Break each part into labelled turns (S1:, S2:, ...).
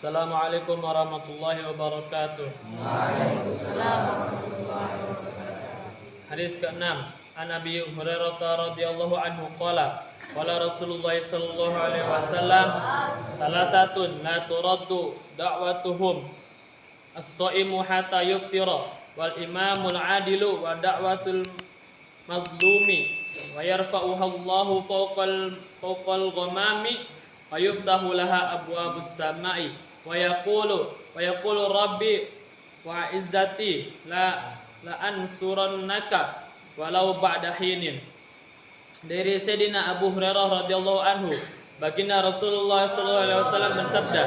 S1: Assalamualaikum warahmatullahi wabarakatuh. Hadis ke-6. An Abi Hurairah radhiyallahu anhu qala Rasulullah sallallahu alaihi wasallam salasatun la turaddu da'watuhum as-shaimu hatta yuftira wal imamul adilu wa da'watul mazlumi wa yarfa'uha Allahu fawqal ghamami wa yuftahu laha abwabus samai wa yaqulu rabbi wa izzati la ansurannaka walau ba'da hinin. Dari Sayyidina Abu Hurairah radhiyallahu anhu, baginda Rasulullah sallallahu alaihi wasallam bersabda,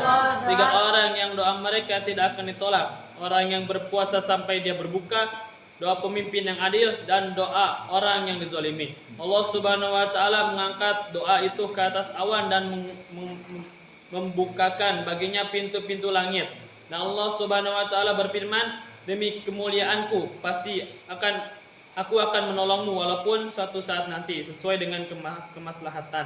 S1: 3 orang yang doa mereka tidak akan ditolak, orang yang berpuasa sampai dia berbuka, doa pemimpin yang adil, dan doa orang yang dizalimi. Allah Subhanahu wa taala mengangkat doa itu ke atas awan dan membukakan baginya pintu-pintu langit. Dan Allah Subhanahu wa taala berfirman, demi kemuliaanku pasti aku akan menolongmu walaupun suatu saat nanti sesuai dengan kemaslahatan.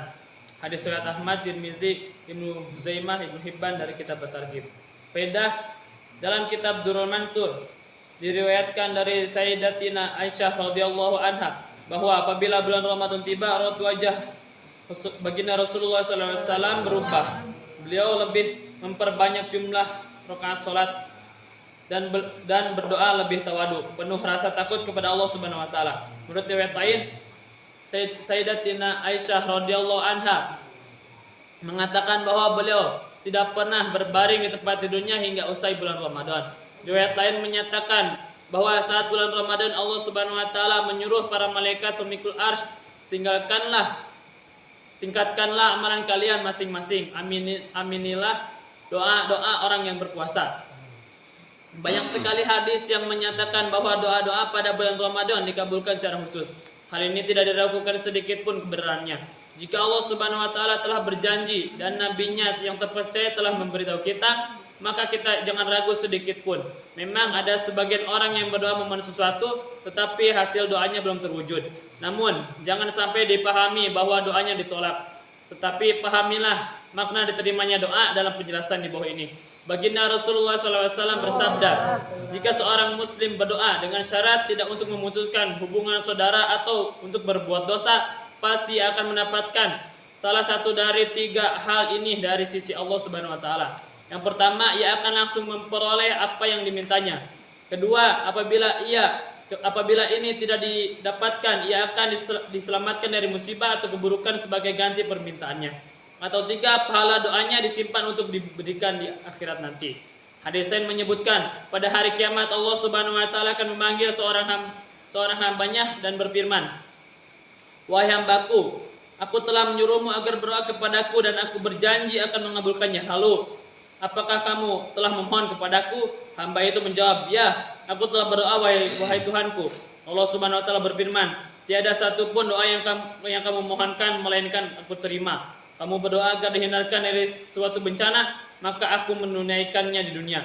S1: Hadis riwayat Ahmad, Tirmizi, Ibnu Zaimah, Ibnu Hibban dari kitab At-Targhib. Faedah dalam kitab Durrul Mansur diriwayatkan dari Sayyidatina Aisyah radhiyallahu anha bahwa apabila bulan Ramadan tiba, raut wajah baginda Rasulullah sallallahu alaihi wasallam berubah. Beliau lebih memperbanyak jumlah rakaat salat dan berdoa lebih tawadu, penuh rasa takut kepada Allah Subhanahu wa taala. Menurut riwayat lain, Sayyidatina Aisyah radhiyallahu anha mengatakan bahwa beliau tidak pernah berbaring di tempat tidurnya hingga usai bulan Ramadan. Riwayat lain menyatakan bahwa saat bulan Ramadan Allah Subhanahu wa taala menyuruh para malaikat pemikul arsy, tingkatkanlah amalan kalian masing-masing. Aminilah doa-doa orang yang berpuasa. Banyak sekali hadis yang menyatakan bahwa doa-doa pada bulan Ramadan dikabulkan secara khusus. Hal ini tidak diragukan sedikit pun kebenarannya. Jika Allah Subhanahu wa taala telah berjanji dan nabinya yang terpercaya telah memberitahu kita, maka kita jangan ragu sedikit pun. Memang ada sebagian orang yang berdoa memohon sesuatu, tetapi hasil doanya belum terwujud. Namun, jangan sampai dipahami bahwa doanya ditolak. Tetapi pahamilah makna diterimanya doa dalam penjelasan di bawah ini. Baginda Rasulullah SAW bersabda, jika seorang muslim berdoa dengan syarat tidak untuk memutuskan hubungan saudara atau untuk berbuat dosa, pasti akan mendapatkan salah satu dari 3 hal ini dari sisi Allah Subhanahu wa taala. Yang pertama, ia akan langsung memperoleh apa yang dimintanya. Kedua, apabila ini tidak didapatkan, ia akan diselamatkan dari musibah atau keburukan sebagai ganti permintaannya. Atau 3, pahala doanya disimpan untuk diberikan di akhirat nanti. Hadis lain menyebutkan, pada hari kiamat Allah Subhanahu wa taala akan memanggil seorang hambanya dan berfirman, wahai hambaku, aku telah menyuruhmu agar berdoa kepadaku dan aku berjanji akan mengabulkannya. Lalu, apakah kamu telah memohon kepadaku? Hamba itu menjawab, ya, aku telah berdoa wahai Tuhanku. Allah Subhanahu wa taala berfirman, tiada satupun doa yang kamu mohonkan melainkan aku terima. Kamu berdoa agar dihindarkan dari suatu bencana, maka aku menunaikannya di dunia.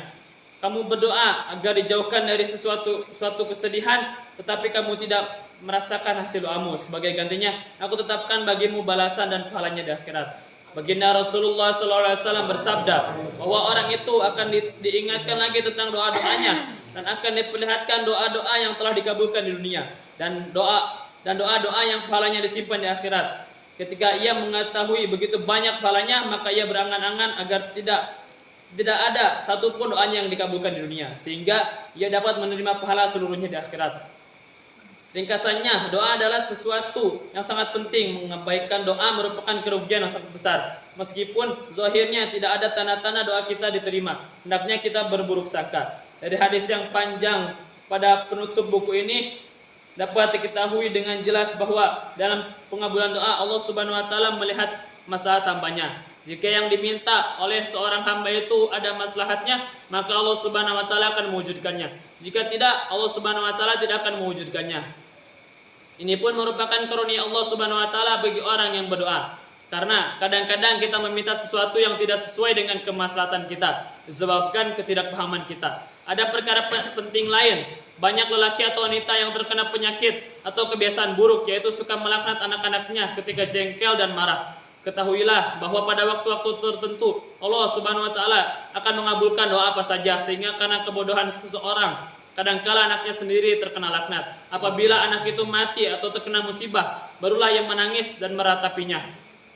S1: Kamu berdoa agar dijauhkan dari suatu kesedihan, tetapi kamu tidak merasakan hasil doamu. Sebagai gantinya, aku tetapkan bagimu balasan dan pahalanya di akhirat. Baginda Rasulullah SAW bersabda bahwa orang itu akan diingatkan lagi tentang doa-doanya dan akan diperlihatkan doa-doa yang telah dikabulkan di dunia dan doa-doa yang pahalanya disimpan di akhirat. Ketika ia mengetahui begitu banyak pahalanya, maka ia berangan-angan agar tidak ada satupun doanya yang dikabulkan di dunia, sehingga ia dapat menerima pahala seluruhnya di akhirat. Ringkasannya, doa adalah sesuatu yang sangat penting. Mengabaikan doa merupakan kerugian yang sangat besar. Meskipun zahirnya tidak ada tanda-tanda doa kita diterima, hendaknya kita berburuk sangka. Dari hadis yang panjang pada penutup buku ini dapat diketahui dengan jelas bahwa dalam pengabulan doa Allah Subhanahu wa taala melihat masalah hambanya. Jika yang diminta oleh seorang hamba itu ada maslahatnya, maka Allah Subhanahu wa taala akan mewujudkannya. Jika tidak, Allah Subhanahu wa taala tidak akan mewujudkannya. Ini pun merupakan karunia Allah Subhanahu wa taala bagi orang yang berdoa. Karena kadang-kadang kita meminta sesuatu yang tidak sesuai dengan kemaslahatan kita, disebabkan ketidakpahaman kita. Ada perkara penting lain. Banyak lelaki atau wanita yang terkena penyakit atau kebiasaan buruk, yaitu suka melaknat anak-anaknya ketika jengkel dan marah. Ketahuilah bahwa pada waktu-waktu tertentu Allah Subhanahu wa taala akan mengabulkan doa apa saja, sehingga karena kebodohan seseorang kadangkala anaknya sendiri terkena laknat. Apabila anak itu mati atau terkena musibah, barulah ia menangis dan meratapinya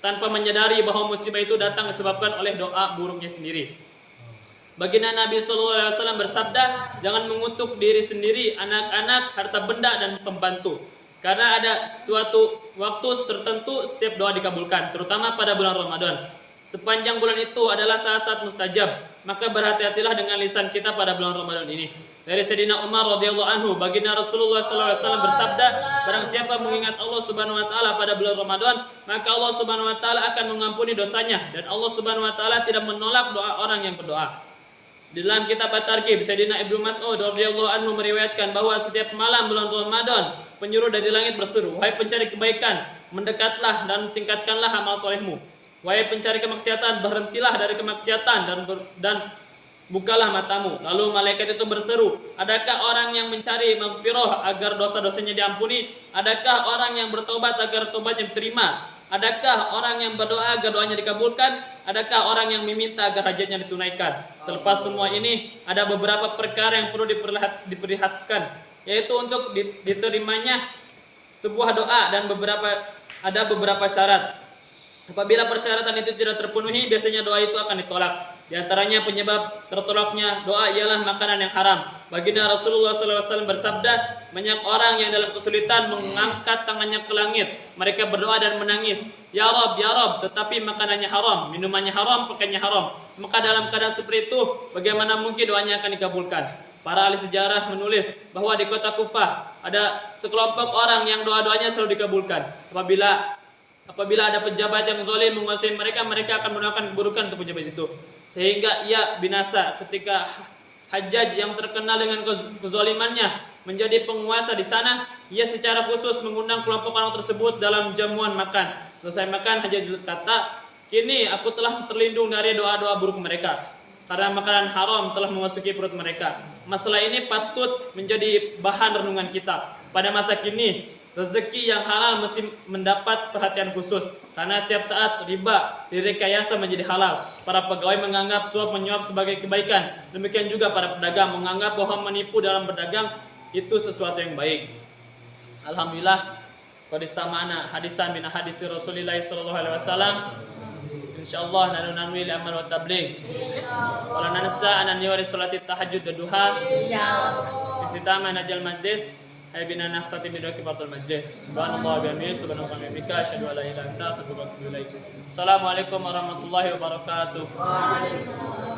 S1: tanpa menyadari bahwa musibah itu datang disebabkan oleh doa buruknya sendiri. Baginda Nabi SAW bersabda, jangan mengutuk diri sendiri, anak-anak, harta benda, dan pembantu. Karena ada suatu waktu tertentu setiap doa dikabulkan, terutama pada bulan Ramadan. Sepanjang bulan itu adalah saat-saat mustajab, maka berhati-hatilah dengan lisan kita pada bulan Ramadan ini. Dari Sayyidina Umar radhiyallahu anhu, baginda Rasulullah SAW bersabda, barang siapa mengingat Allah Subhanahu wa taala pada bulan Ramadan, maka Allah Subhanahu wa taala akan mengampuni dosanya, dan Allah Subhanahu wa taala tidak menolak doa orang yang berdoa. Di dalam kitab At-Targhib, Sayyidina Ibnu Mas'ud radhiyallahu anhu meriwayatkan bahwa setiap malam bulan Ramadan, penyuruh dari langit berseru, wahai pencari kebaikan, mendekatlah dan tingkatkanlah amal solehmu. Wahai pencari kemaksiatan, berhentilah dari kemaksiatan dan bukalah matamu. Lalu malaikat itu berseru, adakah orang yang mencari maghfirah agar dosa-dosanya diampuni? Adakah orang yang bertobat agar tobatnya diterima? Adakah orang yang berdoa agar doanya dikabulkan? Adakah orang yang meminta agar hajatnya ditunaikan? Selepas semua ini, ada beberapa perkara yang perlu diperlihatkan, yaitu untuk diterimanya sebuah doa dan ada beberapa syarat. Apabila persyaratan itu tidak terpenuhi, biasanya doa itu akan ditolak. Di antaranya penyebab tertolaknya doa ialah makanan yang haram. Baginda Rasulullah SAW bersabda, banyak orang yang dalam kesulitan mengangkat tangannya ke langit. Mereka berdoa dan menangis, ya Rob, tetapi makanannya haram, minumannya haram, pakaiannya haram. Maka dalam keadaan seperti itu, bagaimana mungkin doanya akan dikabulkan? Para ahli sejarah menulis bahwa di kota Kufah ada sekelompok orang yang doa-doanya selalu dikabulkan. Apabila ada pejabat yang zalim menguasai mereka akan mendoakan keburukan untuk pejabat itu, sehingga ia binasa. Ketika Hajjaj yang terkenal dengan kezalimannya menjadi penguasa di sana, ia secara khusus mengundang kelompok orang tersebut dalam jamuan makan. Selesai makan, Hajjaj berkata, kini aku telah terlindung dari doa-doa buruk mereka, karena makanan haram telah memasuki perut mereka. Masalah ini patut menjadi bahan renungan kita. Pada masa kini, rezeki yang halal mesti mendapat perhatian khusus, karena setiap saat riba direkayasa menjadi halal. Para pegawai menganggap suap menyuap sebagai kebaikan. Demikian juga para pedagang menganggap bahwa menipu dalam berdagang itu sesuatu yang baik. Alhamdulillah, qad istama'na hadisan min hadisi Rasulillah sallallahu alaihi wasallam. Insyaallah nanunwi li amal wa tabligh. Wala nansa an niwari salati tahajjud wa duha. Insyaallah. Istitama najal majlis. Hai bina naftati bidoki batul majlis. Subhanallah bihamdihi subhanallah bihamdika asyhadu an la ilaha illa anta astaghfiruka wa atubu ilaik. Assalamualaikum warahmatullahi wabarakatuh. Waalaikumsalam.